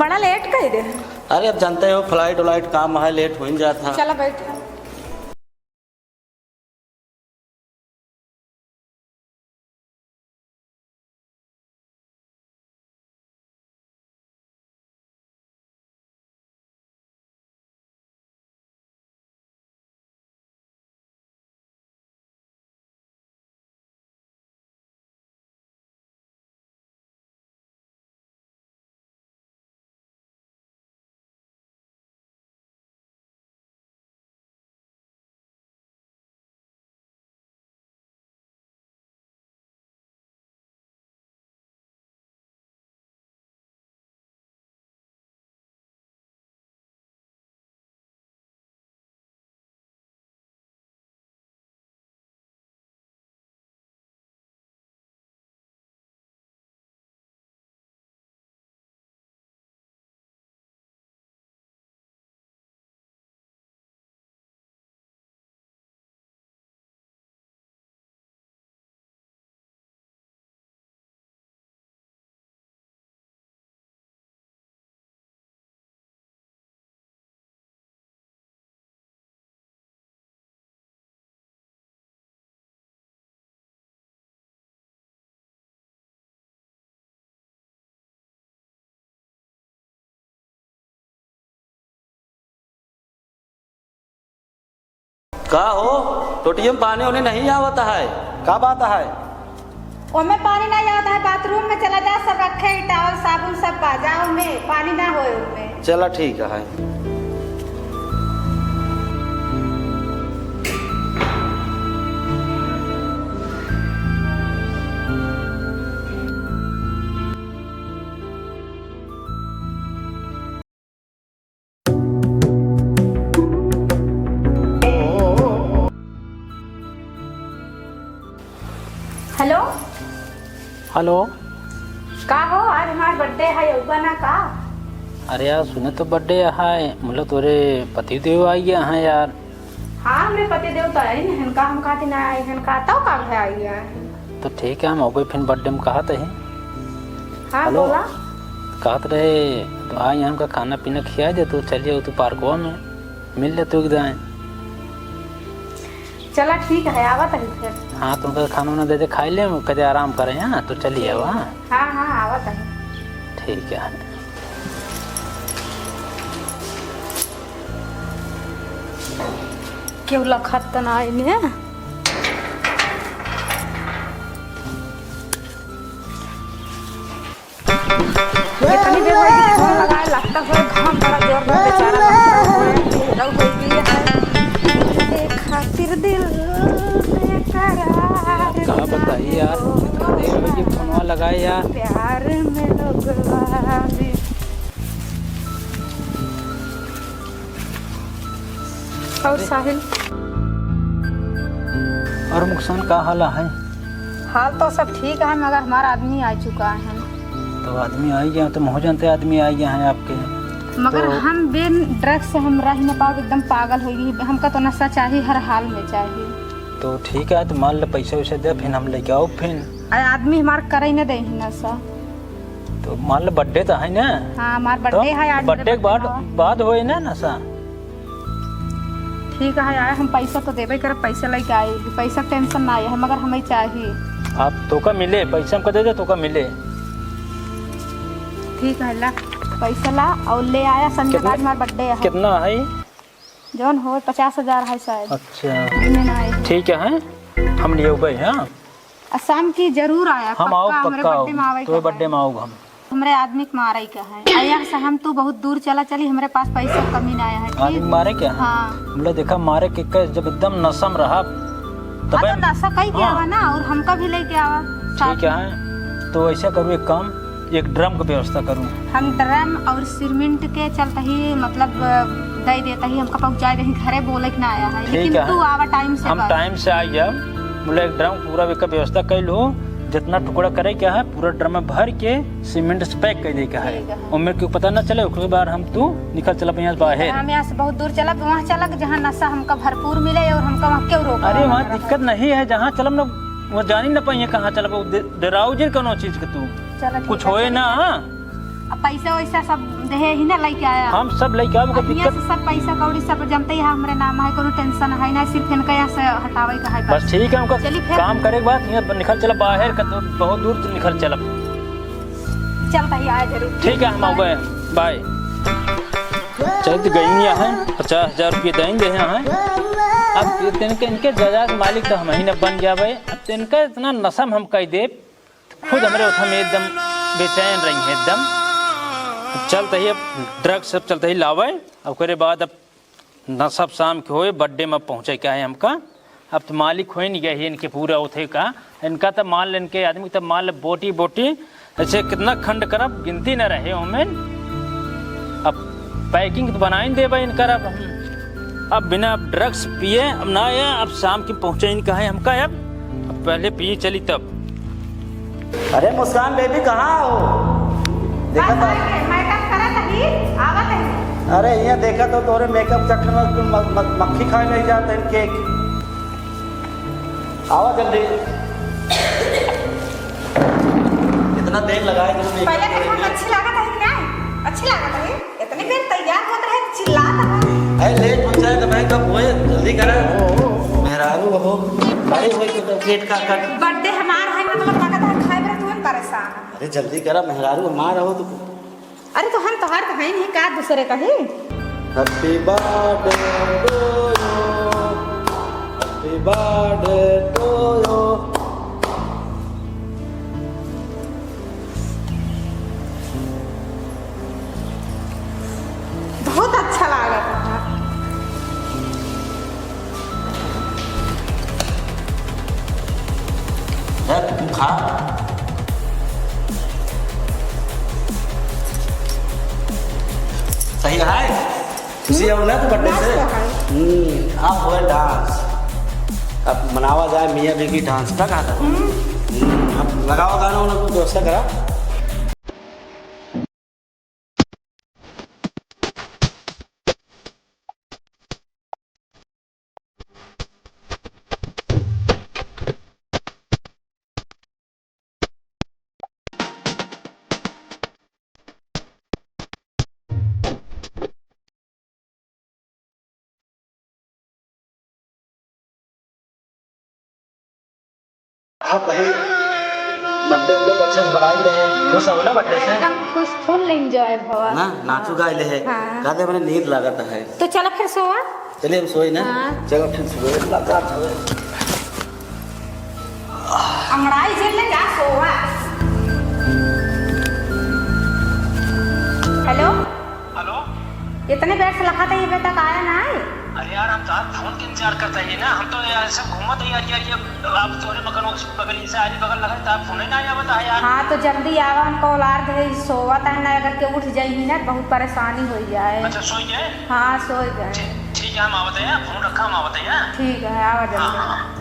बड़ा लेट कर दे। अरे अब जानते हो फ्लाइट व्लाइट काम है, लेट हो ही जाता। चलो बैठ। का हो टोटियम पानी होने नहीं आवता है, का बात है? ओमे पानी नहीं आता है, बाथरूम में चला जा, सब रखे टॉवल साबुन सब बाजाओ में पानी ना होए उनमें। चला ठीक है। Hello hello. का हो, आज हमारा बर्थडे है, उबा ना का? अरे यार सुने तो बर्थडे है, मतलब तोरे पति देव आई हैं यार। हाँ हमरे पति देव तो आई नहीं, इनका हम कहते ना आई, इनका तो का है आई है। तो ठीक है, हम हो गए फिर बर्थडे में कहत है। हाँ हेलो। बोला। कहत रहे तो आई हमका खाना पीना खिया दे, तो चलिए तू पार्कवा में मिल ले तू एकदम। चला ठीक है, आवत है फिर। हाँ तुमका खाना वाना दे दे, खाई ले, कदे आराम करें। हाँ तो चलिए वहाँ। हाँ हाँ आवत है। ठीक है। क्यों लखत तो ना आई ने? कितनी देर होगी फोन लगाए, लगता है घाम बड़ा जोर में बेचारा लग गई है। खातिर दिल में करार कहाँ बताइए यार, इतना देर में ये फोनवा लगाए यार। प्यार में लोगवा भी। और साहिल और मुक्सान का हाल है? हाल तो सब ठीक है, मगर हमारा आदमी आ चुका है। तो आदमी आई गया, तो हो जानते आदमी आई गए हैं आपके। मगर तो हम बिन ड्रग्स से हम रह न पाओ, एकदम पागल हो गई। हमका तो नशा चाहिए, हर हाल में चाहिए। तो ठीक है, तो मान लो पैसे वैसे दे, फिर हम लेके आओ फिर। अरे आदमी हमारा करे न दे नशा। तो मान लो बर्थडे तो है ना। हाँ हमारा बर्थडे है आज। बर्थडे के बाद होए ना नशा। ठीक है आए, हम पैसा तो देवे कर, पैसा लेके आए, पैसा टेंशन ना आए है, मगर हमें चाहिए। आप तो का मिले पैसा हमको दे दे, तो का मिले। ठीक है ला पैसा ला और ले आया। संडे बाद हमारा बर्थडे है। कितना है? जौन हो 50,000 है शायद। अच्छा ठीक है, हम लिए गए। हाँ शाम की जरूर आया, हम आओ पक्का आओ, तो बर्थडे में आओ हम। हमरे आदमी के मारा ही का है आया से, हम तो बहुत दूर चला चली, हमारे पास पैसा कमी ना आया है। आदमी मारे क्या? हाँ मतलब देखा मारे के जब एकदम नशम रहा तब तो नशा कहीं के आवा ना, और हमका भी लेके आवा। ठीक है, तो ऐसा करूँ एक काम, एक ड्रम की व्यवस्था करूँ। हम ड्रम और सीमेंट के चलते ही मतलब दे देता ही, हमका पहुँचा दे, घरे बोले कि ना आया है। लेकिन तू आवा टाइम से। हम टाइम से आ गया, मतलब एक ड्रम पूरा का व्यवस्था कर लो, जितना टुकड़ा करे क्या है पूरा ड्रम में भर के सीमेंट से पैक कर दे क्या है, और मेरे को पता ना चले। उसके बाद हम तू निकल चला यहाँ बाहर। हम यहाँ से बहुत दूर चला, वहाँ चला जहाँ नशा हमका भरपूर मिले, और हमका वहाँ क्यों रोक? अरे वहाँ दिक्कत नहीं है, जहाँ चलम ना वो जानी ना पाइए कहाँ चल, डराओ जी कोनो चीज के तू कुछ होए ना। अब पैसा वैसा सब देहे ही ना लेके आया हम सब लेके आओ, कोई यहाँ दिक्कत। से सब पैसा कौड़ी सब जमते ही हमरे नाम है, कोनो टेंशन है ना, सिर्फ इनका यहाँ से हटावे का है बस ठीक है, हमका चलिए फिर। काम करे के बाद यहाँ निकल चला बाहर का, तो बहुत दूर से निकल चला। चलता ही आया जरूर। ठीक है, हम आ गए, बाय। चल तो गई यहाँ है, 50,000 रुपये देंगे यहाँ है। अब इनके जजा के मालिक तो हम ही न बन गया भाई। अब तो इनका इतना नशम हम कह दे, खुद हमारे उठा में एकदम बेचैन रही है एकदम। चलते ही अब ड्रग्स सब चलते ही लावे, अब करे बाद अब नशब शाम के होए बर्थडे में पहुँचे क्या है हमका। अब तो मालिक हो ही नहीं गए इनके पूरा उठे का, इनका तो मान ले, इनके आदमी तब मान ले बोटी बोटी ऐसे कितना खंड करब गिनती न रहे हमें। अब पैकिंग तो बना ही दे भाई इनका। अब बिना ड्रग्स पिए अब ना आया, अब शाम के पहुँचे इनका है हमका। अब पहले पिए चली तब। अरे मुस्कान बेबी कहाँ हो? देखा था, मेकअप करा तही आवत है। अरे यहाँ देखा तो तोरे मेकअप चक्कर में तुम मक्खी खाए नहीं जाते केक। आवा जल्दी, इतना देर लगाए तुम मेकअप पहले देखो करने। अच्छी लागत है कि नहीं? अच्छी लागत है, इतनी देर तैयार होत रहे चिल्लाता है। अरे लेट हो जाए तो मैं कब होए, जल्दी करा। मेहरारू हो भाई, वही तो केक का कट। बर्थडे हमार है ना, मतलब लागत है खाए बरे तुम परेशान। अरे जल्दी करा, मेहरारू हमारा हो तो। अरे तो हम तोहार तो है नहीं का दूसरे का ही। Happy birthday to you, happy birthday to you. बहुत अच्छा लगा था। तू खा। सही है, खुशी हो ना तो बर्थडे से। अब हो डांस, अब मनावा जाए मियाँ बीवी डांस का कहा था। अब लगाओ गाना उन्हें, कुछ व्यवस्था करा। आप कहीं बर्थडे अच्छे से बनाई रहे, खुश हो ना बर्थडे से? एकदम खुश, फुल एंजॉय भवा ना नाचू गाए ले है। हाँ। कहते मैंने नींद लागत है। तो चलो फिर सोआ। चलिए हम सोए ना। हाँ। चलो फिर सोए लगा सोए। अंगड़ाई जेल ले जा सोआ। हेलो हेलो, इतने देर से लखा था ये बेटा आया ना है। अरे यार हम तो फोन के इंतजार करते हैं ना, हम तो यार सब घूमत है यार। ये आप तोरे बगल से आरी बगल लगा तो आप फोन ही ना आया बता यार। हाँ तो जल्दी आवा, हमको औलाद है सोवा था ना, अगर के उठ जाई ना बहुत परेशानी हो जाए। अच्छा सोई गए? हाँ सो गए। ठीक है, हम आवत है, फोन रखा, हम आवत है। ठीक है आवा जल्दी।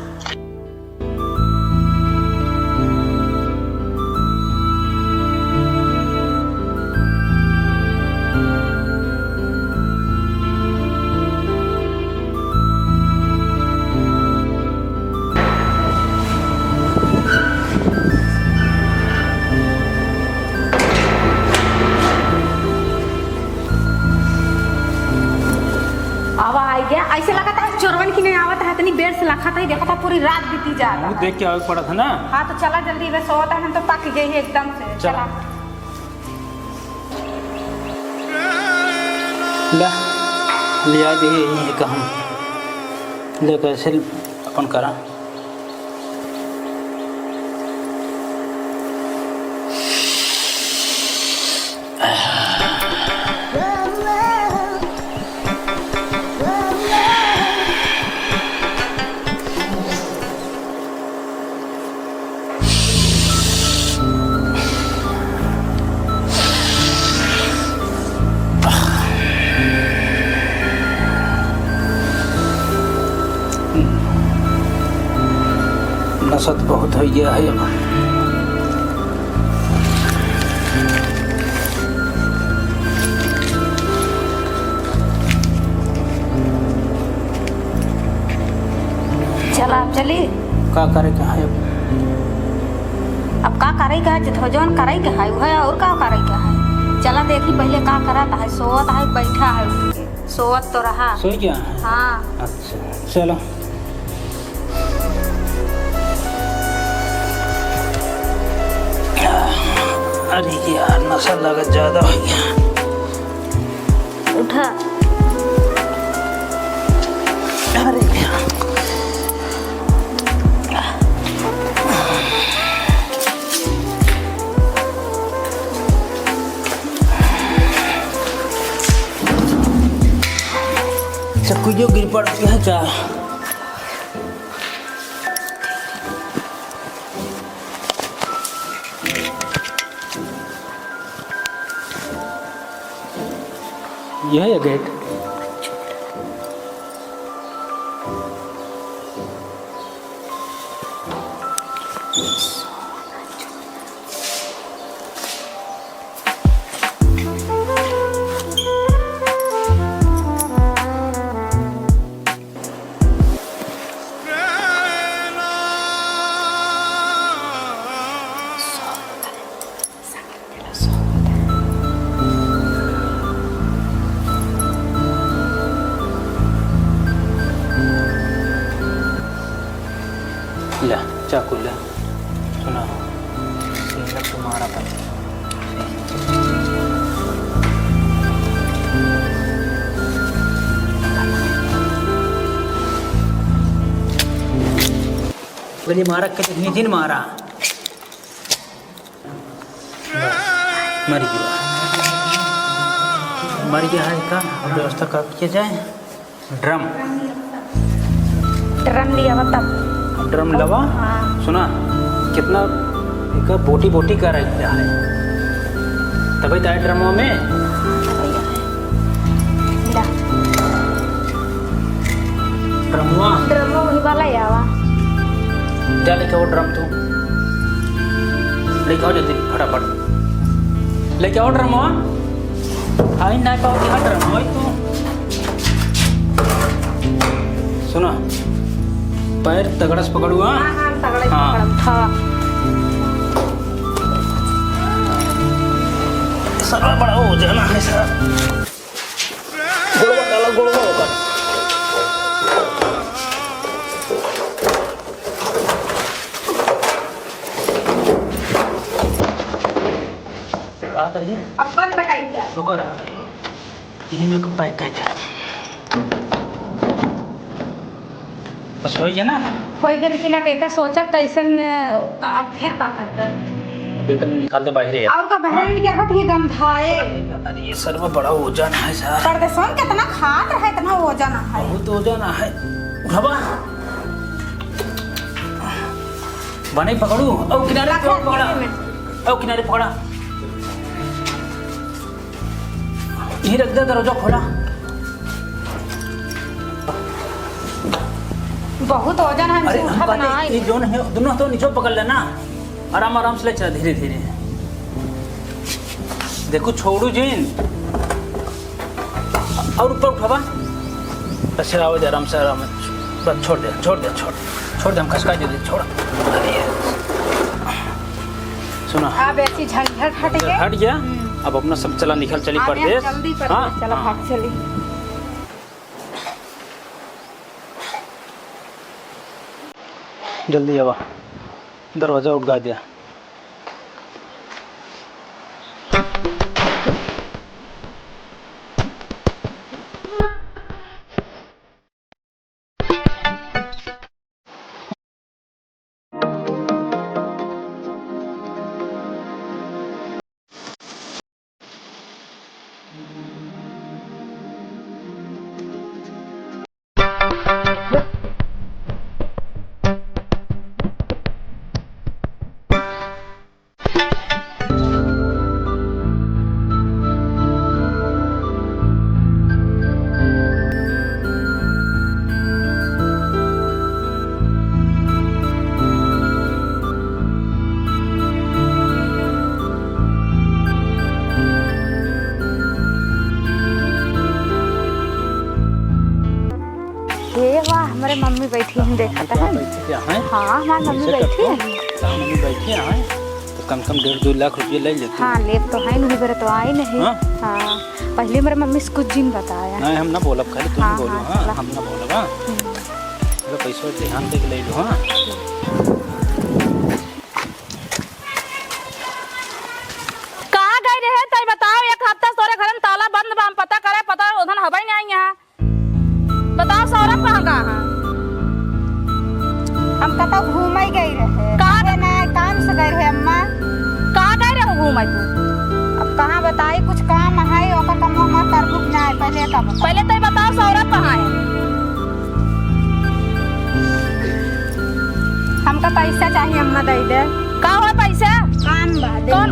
आवा आई गया, ऐसे लगा था चोरवन की नहीं आवत है, इतनी देर से लखा था, देखा था पूरी रात बीती जा रहा। देख के आगे पड़ा था ना। हाँ तो चला जल्दी, बस सोता है तो पक गई है एकदम से। चला लिया दी यही का हम ले कैसे अपन करा। नशा तो बहुत हो गया है अब। चला अब चलिए। का करे का है अब का करे का है, जित जौन करे का है वो है, और का करे का है। चला देखी पहले का करता है, सोवत है बैठा है उठ के, सोवत तो रहा। सोई क्या? हाँ अच्छा चलो। अरे यार नशा लगत ज्यादा हो गया। उठा। अरे यार सब कुछ जो गिर पड़ती है क्या? यह है गेट। ला चाकू ला, सुना सीधा तुम्हारा पर बोली मारा कितनी दिन मारा, मर गया। मर गया है का व्यवस्था कब किया जाए? ड्रम ड्रम लिया तब ड्रम लवा। हाँ। सुना कितना का बोटी बोटी का रहा है, तभी तो ड्रमों में ला ड्रमुआ ड्रम वही वाला यावा। जा लेके आओ ड्रम, तू लेके आओ जल्दी फटाफट लेके आओ ड्रमुआ। हाई ना पाओ क्या ड्रम हो तू। सुना पैर तगड़ा से पकड़ू। हाँ हाँ तगड़े हाँ। पकड़म था। सारा बड़ा हो जाना है सर। गोलवा डाला गोलवा होगा। बात है जी। अपन बताइए। रुको रहा। ये मेरे को पैक कर दे। बस हो गया ना। कोई दिन की ना कहता सोचा कैसे अब फिर का करता बेकन निकाल दे बाहर यार। और का बहन क्या हट ही गंधाए। अरे ये सर्व बड़ा वजन है सर। परदेशों कितना खात रहा इतना वजन है। बहुत वजन है। उठावा बने पकड़ू। ओ किनारे पकड़ा। ओ किनारे पकड़ा। ये रख दे, दरवाजा खोला। बहुत वजन है। अरे उठा बना ये जोन है दोनों तो नीचे पकड़ लेना, आराम आराम से ले चला धीरे धीरे। देखो छोड़ू जीन और ऊपर उठावा। अच्छा आओ आराम से आराम से। बस छोड़ दे छोड़ दे छोड़ छोड़ दे, हम खसका दे छोड़। सुना अब ऐसी झंझट हट गए। हट गया। अब अपना सब चला निकल चली परदेश। जल्दी पर हाँ चला भाग चली। जल्दी आवा, दरवाजा उठा दिया। हमारे मम्मी बैठी हैं देखा था। क्या है? हाँ हमारी मम्मी बैठी है। मम्मी बैठी है। तो कम से कम 1.5-2 लाख रुपये ले लेते। हाँ ले तो है नहीं बेरे तो आई नहीं। हाँ? हाँ पहले मेरे मम्मी से कुछ दिन बताया। नहीं हम ना बोलब, खाली तुम हाँ, बोलो। हाँ, हाँ चला। हम ना बोलब। हाँ चलो पैसा ध्यान दे के ले लो। हाँ कहाँ गए रहे तय बताओ, एक हफ्ता तोरे घर में ताला बंद बा, हम पता करे, पता उधर हवाई नहीं आई यहाँ। बताओ सौरभ कहाँ कहाँ है? हम कतौ घूमे गई रहे। कहाँ अरे ना काम से गए रहे अम्मा। कहाँ गए रहे घूमे तू? अब कहाँ बताई, कुछ काम है ओका काम हमार तरबुक ना है। पहले का बता। पहले तय बताओ सौरभ कहाँ है? हमका पैसा चाहिए अम्मा, दे दे। कहाँ हो पैसा? काम बा दे। कौन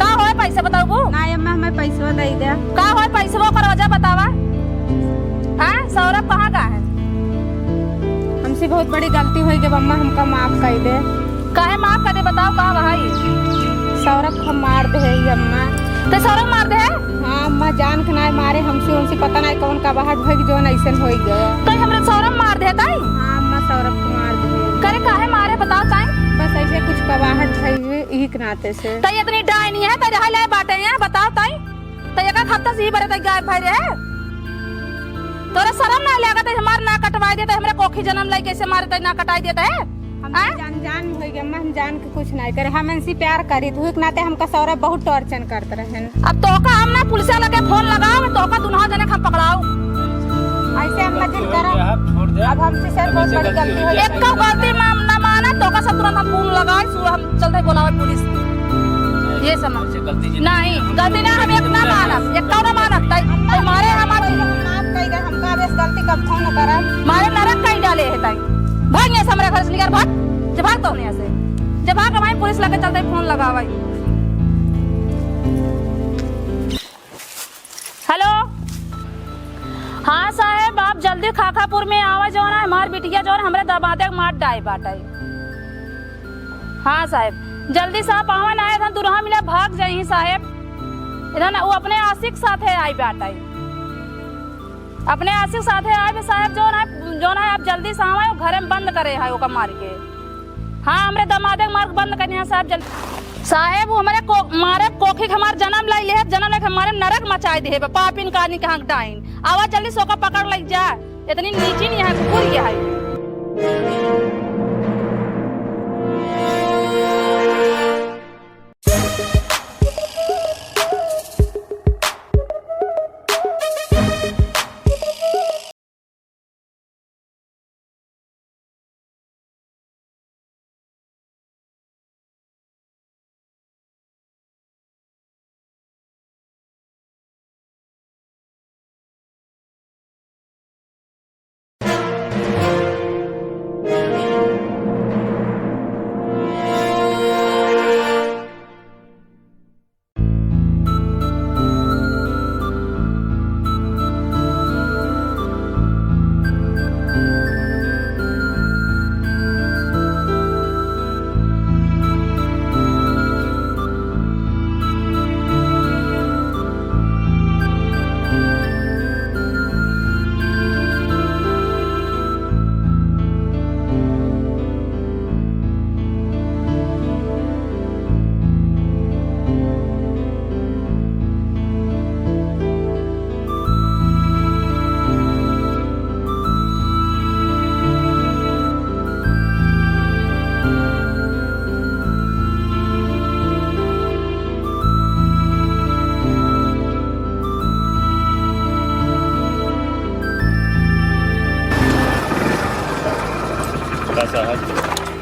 कहाँ हो पैसा बताओ वो? ना अम्मा हमें पैसा दे दे। कहाँ हो पैसा वो कर वजह बतावा। हाँ सौरभ कहाँ का है? हमसे बहुत बड़ी गलती हुई जब अम्मा हमका माफ कर दे। काहे माफ कर दे बताओ कहाँ भाई? सौरभ को मार दे अम्मा। तो सौरभ मार दे? हाँ अम्मा जान के ना मारे, हमसे उनसे पता नहीं कौन का बाहर भग जो ऐसन हो गया। तो हमरे सौरभ मार दे ताई? हाँ अम्मा सौरभ को मार दे। करे काहे मारे बताओ ताई? बस ऐसे कुछ कबाहट है यही के नाते से। तय इतनी डाय नहीं है तय रहा ले बाटे हैं बताओ ताई? तय एक हफ्ता से ही बरे तय गायब भाई रहे। तोरा शर्म ना लगा तय हमार ना कटवाई देता, हमरे कोखी जन्म लाई कैसे मारे तय ना कटाई देता है? हम जान हो गया अम्मा, हम जान के कुछ नहीं करे। हम इनसे प्यार करी धुक नाते हमका सौरभ बहुत टॉर्चर करते रहे। अब तो का हम ना पुलिस लगे फोन लगाओ, तो का दुनहा जने हम पकड़ाओ। ऐसे अम्मा जिन करो। आप छोड़ दे। अब हमसे सर बहुत बड़ी गलती हो एक को गलती ना माना तो का सब तुरंत हम फोन लगाए, हम चलते बुलावे पुलिस। ये समझ नहीं गलती ना, हम एक ना मानब, एक का ना मानब तय मारे हमारे माफ कर दे हमका, अब इस गलती का फोन करा। मारे नरक कहीं डाले है ताई। भाग यहाँ से हमारे घर से निकल, भाग। जब भाग तो यहाँ से, जब भाग हमारी पुलिस लगे चलते फोन लगा भाई। हेलो हाँ साहब आप जल्दी खाखापुर में आवा, जो ना हमारी बिटिया जो हमारे दरवाजे मार डाए बाटे। हाँ साहब जल्दी साहब आवा ना, इधर दुल्हा मिला भाग जाई साहब। इधर ना वो अपने आशिक साथ है आई बाटे, अपने आशिक साथ है आए साहब। जो ना आप जल्दी से आवे, घर में बंद करे है ओका मार के। हाँ हमरे दमादे मार्ग बंद करने हैं साहब जल्दी। साहब वो हमारे मारे कोखी के हमारे जन्म लाई ले, जन्म लेके हमारे नरक मचाई दे पापिन कानी के हक डाइन। आवा जल्दी सोका पकड़ लग जा, इतनी नीची नहीं है कुकुर ये है।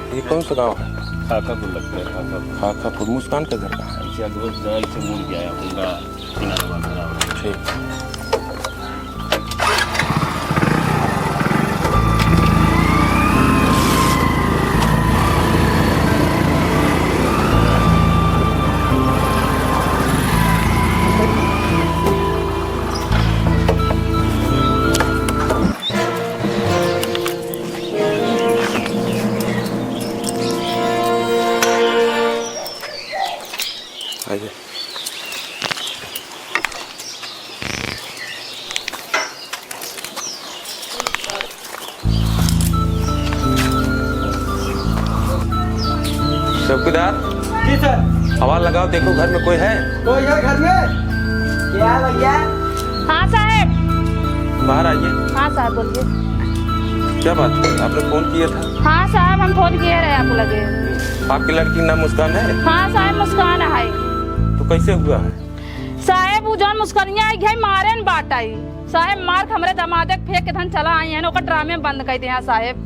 ये कौन सा गाँव है? खाखापुर लगता है। खाखापुर। खाखापुर। मुस्कान का घर कहाँ है? ऐसे दोस्त जाए से मुड़ गया होगा किनारे वाला। ठीक। आइए। चौकीदार जी सर। आवाज लगाओ, देखो घर में कोई है। कोई है घर में? क्या है भैया? हाँ साहब। बाहर आइए। हाँ साहब बोलिए। क्या बात है, आपने फोन किया था? हाँ साहब हम फोन किए रहे आपको लगे। आपकी लड़की का नाम मुस्कान है? हाँ साहब मुस्कान है। तो कैसे हुआ है? साहब वो जौन मुस्कानिया आई है मारे न बाटाई साहब, मार हमरे दमादे फेंक के धन चला आई है ओकर ड्रामे बंद कर दिया साहब।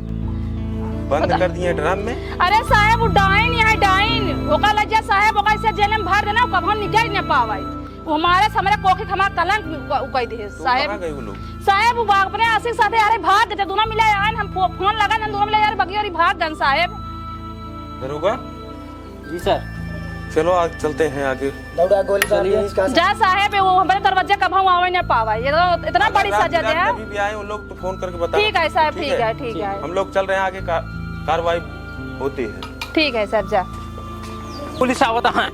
बंद कर दिए ड्राम में? अरे साहब वो डाइन है डाइन, ओकर लज्जा साहब ओकर से जेल में भर देना, कब हम निकल न पावाई। वो हमारे हमरे कोखी हमारा कलंक उकई दे साहब। कहां गए वो लोग? साहब वो अपने आशिक साथे अरे भाग गए दोनों मिले आन, हम फोन लगा न दोनों मिले यार बगियोरी भाग गन साहब। दरोगा जी सर। चलो आज चलते हैं आगे। दौड़ा गोली का जा साहब वो हमारे दरवाजे कब हम आवे न पावा, ये तो इतना बड़ी सजा दे है। अभी भी आए उन लोग तो फोन करके बता। ठीक है साहब, ठीक है ठीक है। हम लोग चल रहे हैं आगे, कार्रवाई होती है। ठीक है सर जा। पुलिस आवत है।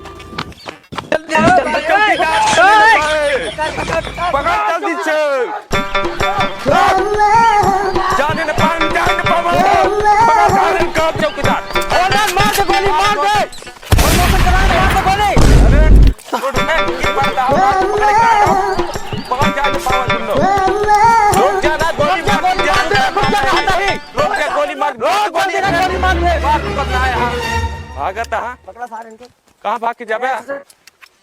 पकड़ जल्दी से। जाने न पान जाने पावा। पकड़ जाने का चौकीदार। अरे मार दे गोली, मार दे। और मोशन चला दे, मार दे गोली। अरे रोड में की बात है, पकड़ जाने पावा तुम लोग। रोड जाना गोली मार दे, रोड के गोली मार दे, गोली मार दे। बात करना है यहां। भागत है। पकड़ा सार इनको। कहां भाग के जाबे?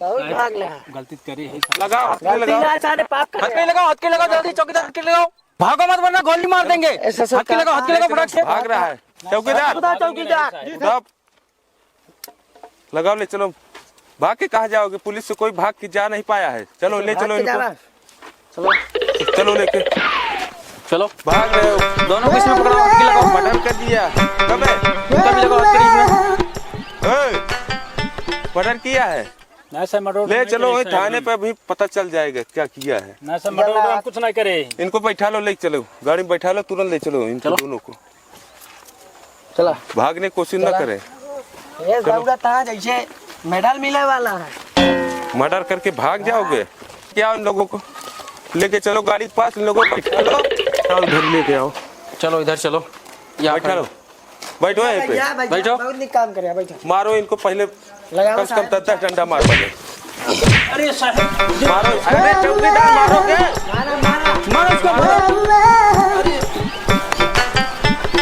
बहुत भाग ले। गलती करी है। लगाओ, हाथ में लगाओ। सारे पाप कर। हाथ के लगाओ, हाथ के लगाओ जल्दी, चौकीदार हाथ के लगाओ। भागो मत वरना गोली मार देंगे। हाथ के लगाओ, हाथ के लगाओ फटाक से। भाग रहा है चौकीदार। चौकीदार उधर लगाओ, ले चलो। भाग के कहाँ जाओगे? पुलिस से कोई भाग के जा नहीं पाया है। चलो ले चलो इनको, चलो चलो लेके चलो भाग रहे हो। दोनों को इसमें पकड़ाओ, हाथ के लगाओ। मर्डर कर दिया कब है? इनका भी लगाओ हाथ के इसमें। मर्डर किया है? ना सर मर्डर ले चलो वही थाने पे, अभी पता चल जाएगा क्या किया है। ना सर मर्डर हम कुछ नहीं करे। इनको बैठा लो, ले चलो गाड़ी में बैठा लो, तुरंत ले चलो इनको दोनों को। चला भागने की कोशिश न करे। ये दौड़ा था जैसे मेडल मिले वाला है। मर्डर करके भाग जाओगे क्या? उन लोगों को लेके चलो गाड़ी के पास, इन लोगों को बैठा लो। चलो इधर लेके आओ। चलो इधर चलो, यहाँ बैठा लो, बैठो यहीं पे, बैठो। बहुत निक काम करे बैठो। मारो इनको पहले, लगाओ कम से कम 10 डंडा मार पड़े। अरे साहब मारो, अरे चौकीदार मारोगे? मारो इसको,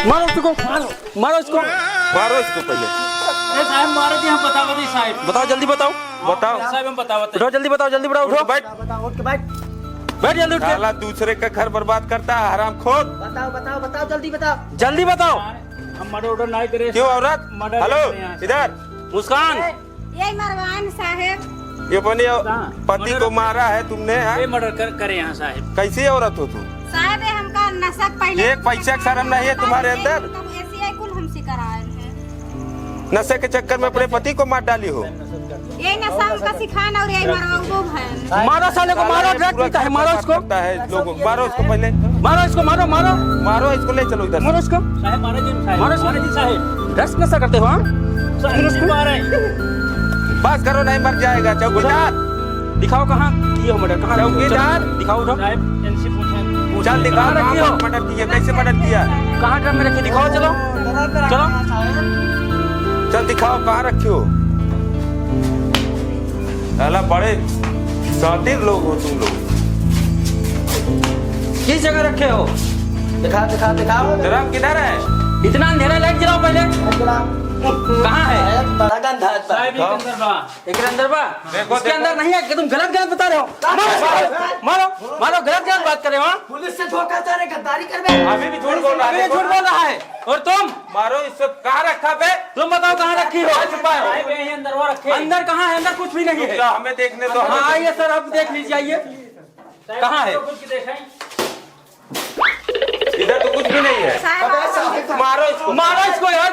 मारो उसको, मारो इसको, मारो इसको पहले। साहब मारो जी, हम बताओ दी साहब। बताओ जल्दी बताओ, बताओ साहब हम बताओ। उठो जल्दी बताओ, जल्दी बताओ, उठो बैठ। बताओ उठ के बैठ। बैठ जल्दी उठ के। साला दूसरे का घर बर्बाद करता है हरामखोर। बताओ बताओ बताओ जल्दी बताओ। जल्दी बताओ। हम मर्डर ऑर्डर नहीं करे। क्यों औरत? मर्डर हेलो करे यहाँ से। इधर। मुस्कान, ये मरवान साहब। ये अपने पति को मारा है तुमने? ये मर्डर करे यहाँ साहब। कैसी औरत हो तुम? साहब ये हमका नशा पहले एक पैसा का शर्म नहीं है तुम्हारे अंदर? ऐसी कुल हमसे कराए हैं। नशे के चक्कर में अपने पति को मार डाली हो। यही नशा हमका सिखाना और यही मरवाओ है। मारो साले को, मारो, ड्रग पीता है, मारो इसको, करता है लोगों। मारो इसको पहले, मारो इसको, मारो मारो मारो इसको, ले चलो इधर। मारो इसको साहब, मारो जी साहब, मारो इसको जी साहब। ड्रग्स नशा करते हो? साहब इसको मारे। बस करो, नहीं मर जाएगा। चौकीदार दिखाओ कहाँ किए हो मर्डर, कहाँ चौकीदार दिखाओ। उठो साहब, इनसे पूछें। चल दिखाओ, रखी हो? मर्डर किया, कैसे मर्डर किया? कहाँ ड्रम में रखी, दिखाओ। चलो चलो चल दिखाओ कहाँ रखी हो। साला बड़े शातिर लोग हो तुम लोग। किस जगह रखे हो? दिखा दिखा दिखाओ। ड्रम किधर है? इतना अंधेरा, लाइट जलाओ पहले। कहाँ है? बड़ा गंधा है। एक अंदर बा, देखो, इसके देखो। अंदर नहीं है कि तुम गलत गलत बता रहे हो। मारो मारो, गलत गलत बात कर रहे हो। पुलिस से धोखा करे, गद्दारी करबे। अभी भी झूठ बोल रहा अभी है। ये झूठ बोल रहा है। और तुम मारो इससे। कहाँ रखा बे? तुम बताओ कहाँ रखी हो? छुपाए हो? अंदर कहाँ है? अंदर कुछ भी नहीं है। हमें देखने दो। हाँ आइए सर, अब देख लीजिए, आइए कहाँ है। इधर तो कुछ भी नहीं है। मारो इसको, मारो इसको यार,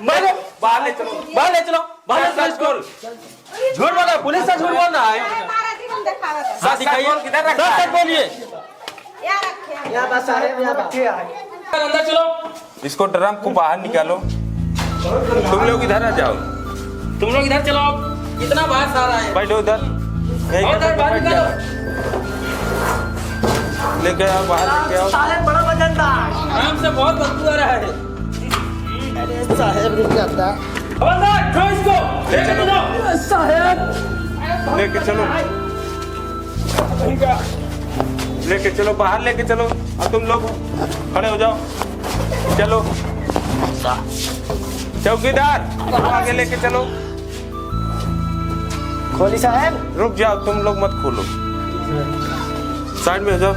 मारो। बाहर ले चलो, बाहर ले चलो, बाहर ले चलो इसको। झूठ बोल रहा है, पुलिस से झूठ बोल रहा है। सच दिखाइए, किधर रखा सच है? सच बोलिए। यहाँ बस साहेब, यहाँ रखे है। अंदर चलो, इसको ड्रम को बाहर निकालो। तुम लोग इधर आ जाओ। तुम लोग इधर चलो। इतना बाहर सारा है। बैठो इधर, और इधर बाहर निकालो। लेके आओ, बाहर लेके आओ। साहेब बड़ा वजनदार। आराम से, बहुत बदबू आ रहा है। अरे साहेब रुक जाता। अंदर, छोड़ इसको। ले चलो साहब लेके चलो लेके चलो बाहर लेके चलो। और तुम लोग खड़े हो जाओ चलो। चौकीदार आगे लेके चलो। खोली साहब। रुक जाओ तुम लोग मत खोलो साइड में हो जाओ।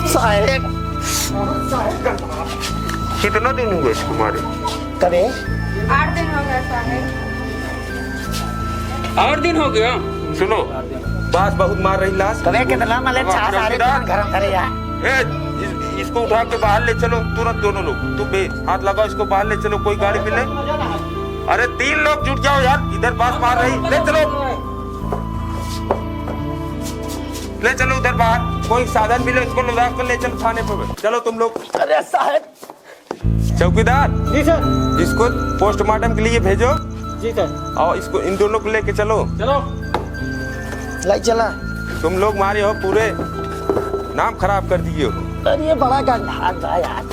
साहब कितना दिन हुए इसको मारे? कभी 8 दिन हो गए साहब। और दिन हो गया। सुनो बात बहुत मार रही लाश। कभी कितना मले चाह सारे घर करे यार। इसको उठा के बाहर ले चलो तुरंत दोनों लोग। तू बे हाथ लगाओ इसको बाहर ले चलो। कोई गाड़ी मिले। अरे 3 लोग जुट जाओ यार इधर बात मार रही। ले चलो ले चलो उधर बाहर। कोई साधन मिले इसको लगा कर ले चलो थाने पे। चलो तुम लोग। अरे साहब। चौकीदार जी सर। इसको पोस्टमार्टम के लिए भेजो। जी सर। और इसको इन दोनों को लेके चलो। चलो लाई चला। तुम लोग मारे हो पूरे नाम खराब कर दिए हो। अरे ये बड़ा गंदा था यार।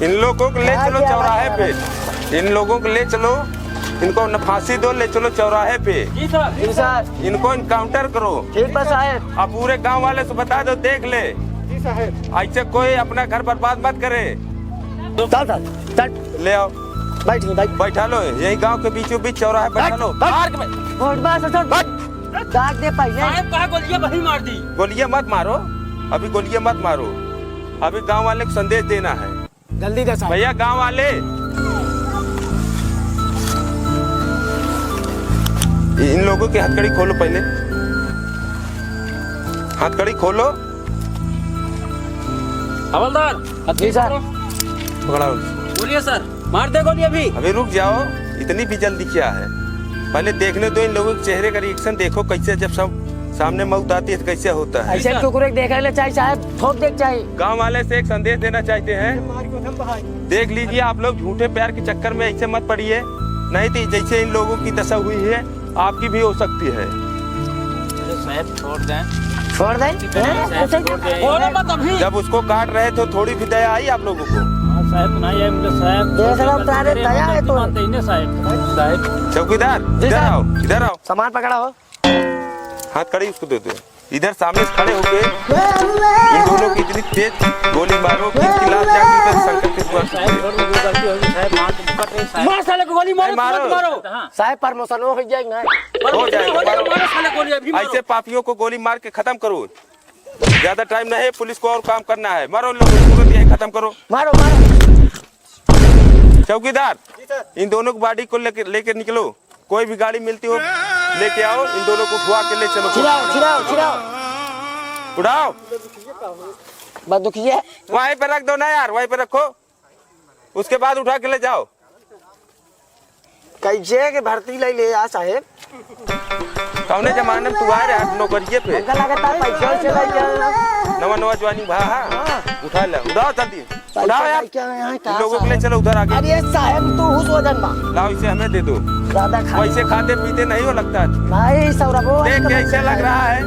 इन लोगों को ले चलो चौराहे पे। इन लोगों को ले चलो इनको न फांसी दो। ले चलो चौराहे पे। जी सर। जी सर। इनको इनकाउंटर करो। ठीक बस साहब। अब पूरे गांव वाले से बता दो देख ले। जी साहब। ऐसे कोई अपना घर बर्बाद मत करे। चल चल चल ले आओ बैठ बैठा लो यही गांव के बीचों बीच चौराहे बैठा लो। पार्क में वोट बस सर दाग दे पहले। साहब कहा गोलियां वही मार दी। गोलियां मत मारो अभी गोलियां मत मारो। अभी गांव वाले को संदेश देना है। जल्दी दे साहब। भैया गांव वाले इन लोगों की हथकड़ी खोलो पहले। हथकड़ी खोलो। हवलदार जी सर। पकड़ाओ। बोलिए सर। मार दे गोली अभी। अभी रुक जाओ इतनी भी जल्दी क्या है। पहले देखने दो इन लोगों के चेहरे का रिएक्शन देखो कैसे। जब सब सामने मौत आती है तो कैसे होता है। ऐसे कुकुर देख ले चाहिए साहब। ठोक देख चाहिए। गांव वाले से एक संदेश देना चाहते हैं। देख लीजिए आप लोग झूठे प्यार के चक्कर में ऐसे मत पड़िए। नहीं तो जैसे इन लोगों की दशा हुई है आपकी भी हो सकती है। साहब छोड़ दें। छोड़ दे। बोलो मत अभी। जब उसको काट रहे थे थोड़ी भी दया आई आप लोगों को? साहब नहीं है मुझे साहब। देख रहा हूँ तारे दया है तो। मानते ही नहीं साहब। साहब चौकीदार जी इधर साहब। आओ इधर आओ। सामान पकड़ा हो। हाथ कड़ी उसको दे दो। इधर सामने से खड़े होके इन दोनों की इतनी तेज गोली मारो कि इनकी लाश जाके उधर संकट के द्वार पे। साहब छोड़ दो गलती होगी साहब। मार तो कट रही साहब। मार साले को गोली मारो। मारो। तुरंत मारो। हां साहब प्रमोशन हो जाएगा ना। हो जाएगा मारो। मारो साले गोली अभी मारो। ऐसे पापियों को गोली मार के खत्म करो। ज्यादा टाइम नहीं है पुलिस को और काम करना है। मारो लोग तुरंत यही खत्म करो। मारो मारो। चौकीदार इन दोनों की बॉडी को लेके निकलो। कोई भी गाड़ी मिलती हो लेके आओ। इन दोनों को उठवा के ले चलो। छिड़ाओ छिड़ाओ छिड़ाओ। उड़ाओ बस दुखिए। वहीं पे रख दो ना यार। वहीं पे रखो उसके बाद उठा के ले जाओ। कैसे के भर्ती ले आ साहेब। कौने जमाने में तू आ रहा है नौकरिए पे? हमका लगता पैसा से ले जा। नवा नवा जवानी भा उठा ले। उड़ाओ जल्दी उड़ाओ यार। इन लोगों के ले चलो उधर आगे। अरे साहब तू हुस वजन मा। लाओ इसे हमें दे दो। ज्यादा खा। वैसे खाते पीते नहीं हो लगता है। नहीं सौरभ देख कैसे लग रहा है।